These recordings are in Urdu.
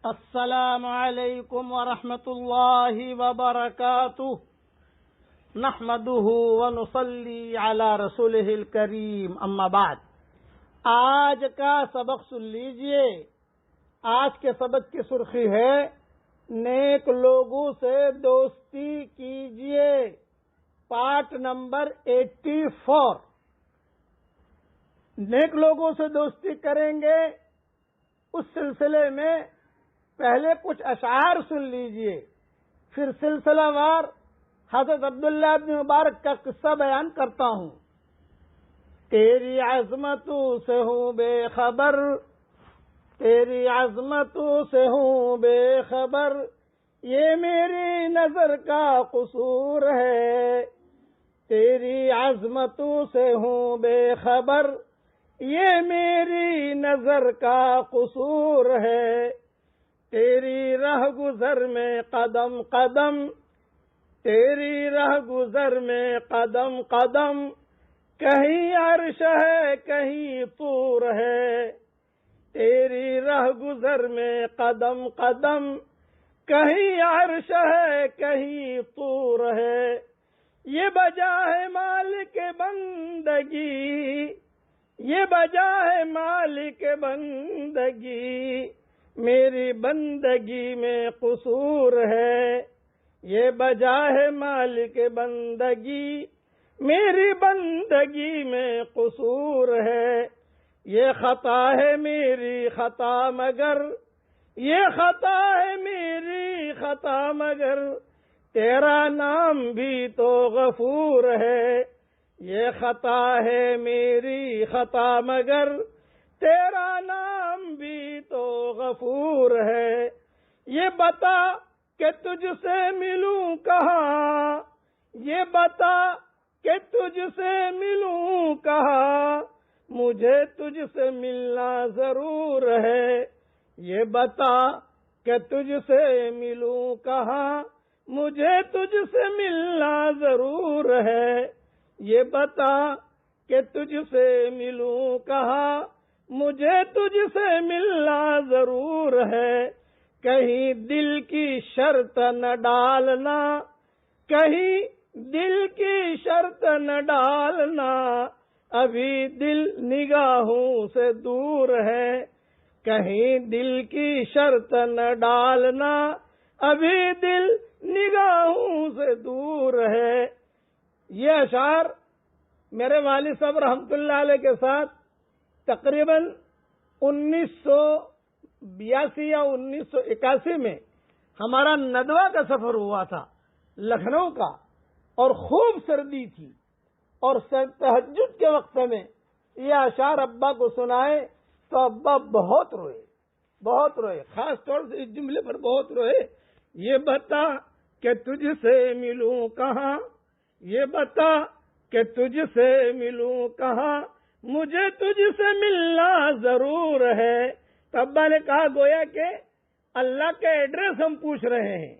السلام علیکم ورحمۃ اللہ وبرکاتہ نحمده ونصلی علی رسولہ الکریم اما بعد۔ آج کا سبق سن لیجئے۔ آج کے سبق کی سرخی ہے نیک لوگوں سے دوستی کیجئے، پارٹ نمبر 84۔ نیک لوگوں سے دوستی کریں گے، اس سلسلے میں پہلے کچھ اشعار سن لیجئے، پھر سلسلہ وار حضرت عبداللہ بن مبارک کا قصہ بیان کرتا ہوں۔ تیری عظمتوں سے ہوں بے خبر، تیری عظمتوں سے ہوں بے خبر، یہ میری نظر کا قصور ہے۔ تیری عظمتوں سے ہوں بے خبر، یہ میری نظر کا قصور ہے۔ تیری رہ گزر میں قدم قدم، تیری رہ گزر میں قدم قدم، کہیں عرش ہے کہیں طور ہے۔ تیری رہ گزر میں قدم قدم، کہیں عرش ہے کہیں طور ہے۔ یہ بجا ہے مالک بندگی، یہ بجا ہے مالک بندگی، میری بندگی میں قصور ہے۔ یہ بجا ہے مالک بندگی، میری بندگی میں قصور ہے۔ یہ خطا ہے میری خطا مگر، یہ خطا ہے میری خطا مگر، تیرا نام بھی تو غفور ہے۔ یہ خطا ہے میری خطا مگر، تیرا نام بھی تو غفور ہے۔ یہ بتا کہ تجھ سے ملوں کہاں، یہ بتا کہ تجھ سے ملوں کہاں، مجھے تجھ سے ملنا ضرور ہے۔ یہ بتا کہ تجھ سے ملوں کہاں، مجھے تجھ سے ملنا ضرور ہے۔ یہ بتا کہ تجھ سے ملوں کہاں، مجھے تجھ سے ملنا ضرور ہے۔ کہیں دل کی شرط نہ ڈالنا، کہیں دل کی شرط نہ ڈالنا، ابھی دل نگاہوں سے دور ہے۔ کہیں دل کی شرط نہ ڈالنا، ابھی دل نگاہوں سے دور ہے۔ یہ اشعار میرے والد صاحب رحمۃ اللہ علیہ کے ساتھ تقریباً 1982 یا 1981 میں ہمارا ندوہ کا سفر ہوا تھا لکھنؤ کا، اور خوب سردی تھی، اور تہجد کے وقت میں یہ اشعار ابا کو سنائے تو ابا بہت روئے، بہت روئے، خاص طور سے اس جملے پر بہت روئے۔ یہ بتا کہ تجھ سے ملوں کہاں، یہ بتا کہ تجھ سے ملوں کہاں، مجھے تجھ سے ملنا ضرور ہے۔ تو ابا نے کہا گویا کہ اللہ کا ایڈریس ہم پوچھ رہے ہیں،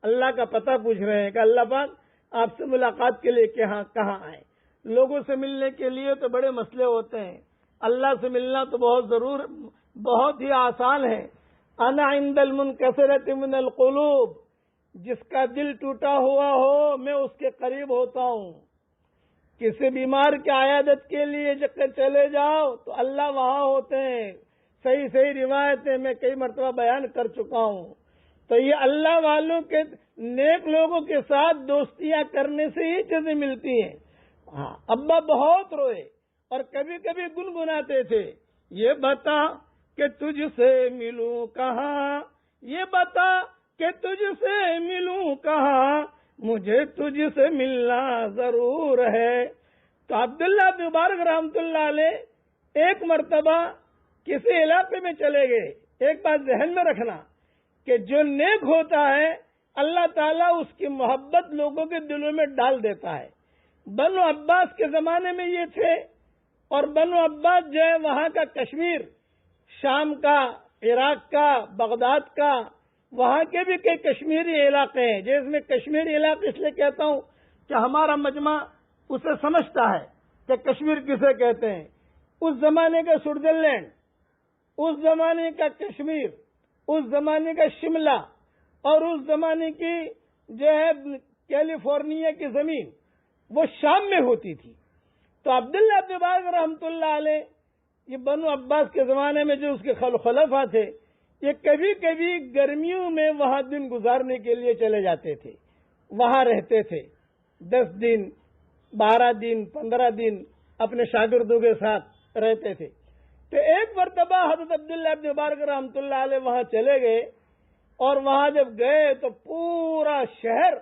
اللہ کا پتہ پوچھ رہے ہیں کہ اللہ پاک آپ سے ملاقات کے لیے کہاں آئیں۔ لوگوں سے ملنے کے لیے تو بڑے مسئلے ہوتے ہیں، اللہ سے ملنا تو بہت ہی آسان ہے۔ انا عند المنکسرۃ من القلوب، جس کا دل ٹوٹا ہوا ہو میں اس کے قریب ہوتا ہوں۔ کسی بیمار کی عیادت کے لیے جب چلے جاؤ تو اللہ وہاں ہوتے ہیں۔ صحیح روایتیں میں کئی مرتبہ بیان کر چکا ہوں۔ تو یہ اللہ والوں کے نیک لوگوں کے ساتھ دوستیاں کرنے سے ہی چیزیں ملتی ہیں۔ ہاں، ابا بہت روئے اور کبھی کبھی گنگناتے تھے، یہ بتا کہ تجھ سے ملوں کہاں، یہ بتا کہ تجھ سے ملوں کہاں، مجھے تجھ سے ملنا ضرور ہے۔ تو عبداللہ بن مبارک رحمۃ اللہ علیہ ایک مرتبہ کسی علاقے میں چلے گئے۔ ایک بات ذہن میں رکھنا کہ جو نیک ہوتا ہے اللہ تعالیٰ اس کی محبت لوگوں کے دلوں میں ڈال دیتا ہے۔ بنو عباس کے زمانے میں یہ تھے، اور بنو عباس جو ہے وہاں کا کشمیر، شام کا، عراق کا، بغداد کا، وہاں کے بھی کئی کشمیری علاقے ہیں۔ جیسے میں کشمیری علاقے اس لیے کہتا ہوں کہ ہمارا مجمع اسے سمجھتا ہے کہ کشمیر کسے کہتے ہیں۔ اس زمانے کا سوئٹزرلینڈ، اس زمانے کا کشمیر، اس زمانے کا شملہ اور اس زمانے کی جو ہے کیلیفورنیا کی زمین وہ شام میں ہوتی تھی. تو عبداللہ بن مبارک رحمۃ اللہ علیہ یہ بنو عباس کے زمانے میں جو اس کے خلفاء تھے یہ کبھی کبھی گرمیوں میں وہاں دن گزارنے کے لیے چلے جاتے تھے, وہاں رہتے تھے 10 دن 12 دن 15 دن اپنے شاگردوں کے ساتھ رہتے تھے. تو ایک مرتبہ حضرت عبداللہ بن مبارک رحمۃ اللہ علیہ وہاں چلے گئے اور وہاں جب گئے تو پورا شہر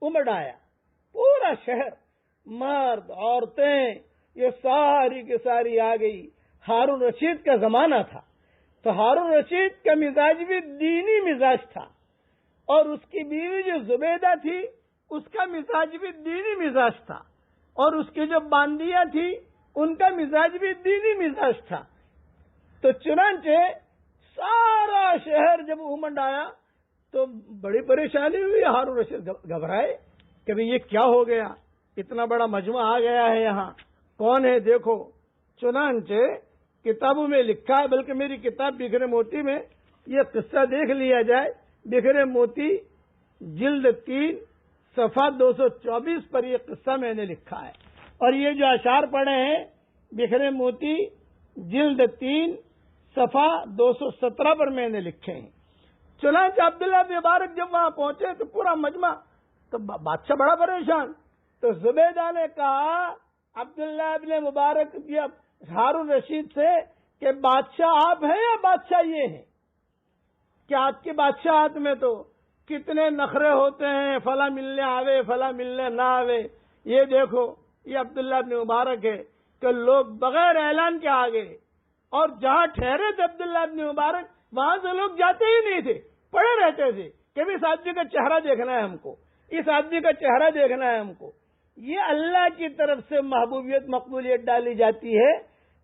امڑ آیا, پورا شہر, مرد عورتیں یہ ساری کی ساری آ گئی. ہارون رشید کا زمانہ تھا تو ہارون رشید کا مزاج بھی دینی مزاج تھا اور اس کی بیوی جو زبیدہ تھی اس کا مزاج بھی دینی مزاج تھا اور اس کی جو باندیاں تھی ان کا مزاج بھی دینی مزاج تھا. تو چنانچہ سارا شہر جب امنڈ آیا تو بڑی پریشانی ہوئی. ہارون رشید گھبرائے کہ بھئی یہ کیا ہو گیا, اتنا بڑا مجمع آ گیا ہے, یہاں کون ہے دیکھو. چنانچہ کتابوں میں لکھا ہے, بلکہ میری کتاب بکھرے موتی میں یہ قصہ دیکھ لیا جائے. بکھرے موتی جلد 3 صفحہ 224 پر یہ قصہ میں نے لکھا ہے اور یہ جو اشعار پڑھے ہیں بکھرے موتی جلد 3 صفحہ 217 پر میں نے لکھے ہیں. چنانچہ عبداللہ بن مبارک جب وہاں پہنچے تو پورا مجمع, تو بادشاہ بڑا پریشان. تو زبیدہ نے کہا عبداللہ بن مبارک ہارون رشید سے کہ بادشاہ آپ ہیں یا بادشاہ یہ ہیں؟ کہ آپ کے بادشاہت میں تو کتنے نخرے ہوتے ہیں, فلاں ملنے آوے فلاں ملنے نہ آوے. یہ دیکھو یہ عبداللہ بن مبارک ہے کہ لوگ بغیر اعلان کے آ گئے اور جہاں ٹھہرے تھے عبداللہ بن مبارک وہاں سے لوگ جاتے ہی نہیں تھے, پڑے رہتے تھے کہ اس آدمی کا چہرہ دیکھنا ہے ہم کو, اس آدمی کا چہرہ دیکھنا ہے ہم کو. یہ اللہ کی طرف سے محبوبیت مقبولیت ڈالی جاتی ہے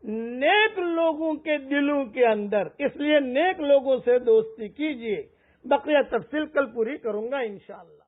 نیک لوگوں کے دلوں کے اندر, اس لیے نیک لوگوں سے دوستی کیجیے. بقیہ تفصیل کل پوری کروں گا انشاءاللہ.